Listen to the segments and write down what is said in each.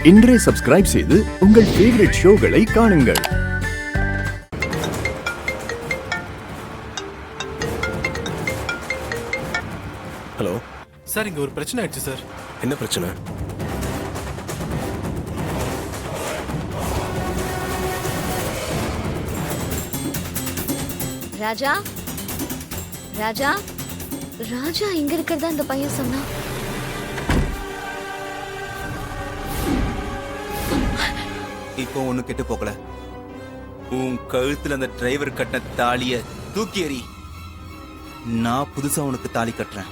இன்றே சப்ஸ்கிரைப் செய்து உங்கள் ஃபேவரட் ஷோகளை காணுங்கள். ஹலோ சார், இங்க ஒரு பிரச்சனை ஆயிடுச்சு சார். என்ன பிரச்சனை? ராஜா ராஜா ராஜா இங்க இருக்கிறதா அந்த பையன் சொன்னா. இப்போ ஒண்ணு கெட்டு போகல. உன் கழுத்துல அந்த டிரைவர் கட்டின தாலிய தூக்கி எறி. நான் புதுசா உனக்கு தாலி கட்டுறேன்.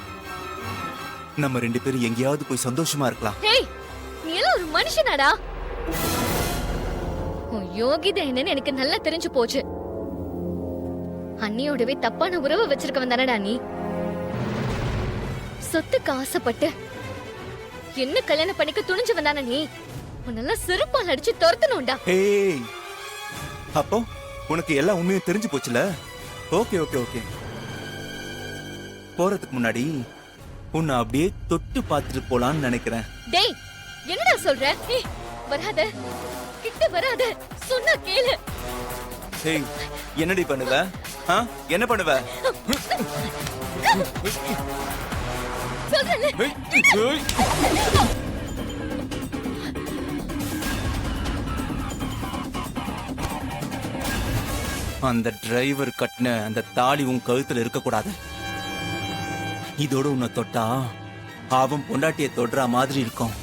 நம்ம 2 பேரும் எங்கேயாவது போய் சந்தோஷமா இருக்கலாம். டேய், நீ எல்லாம் ஒரு மனுஷனாடா? உன் யோகிதை என்னன்னு எனக்கு நல்லா தெரிஞ்சு போச்சு. அண்ணியோடவே தப்பான உறவு வச்சிருக்கவன் தானடா நீ. சொத்துக்கு ஆசைப்பட்டு என்ன கல்யாணம் பண்ணிக்க துணிஞ்சவன் தானே நீ. உன்னெல்லாம் செருப்பால் அடிச்சு துரத்தணும்டா. ஏய், அப்போ உனக்கு எல்லா உண்மையும் தெரிஞ்சு போச்சுல? Okay okay okay. போறதுக்கு முன்னாடி உன்னை அப்படியே தொட்டு பார்த்துட்டு போலான்னு நினைக்கிறேன். டேய், என்னடா சொல்ற? ஏய், வராத, கிட்ட வராத, சொன்னா கேளு. ஏய், என்னடி பண்ணுவ? என்ன பண்ணுவ? சொல்றேன்ல. அந்த டிரைவர் கட்டின அந்த தாலி உன் கழுத்துல இருக்க கூடாது. இதோட உன்னை தொட்டா அவன் பொண்டாட்டியை தொடுற மாதிரி இருக்கும்.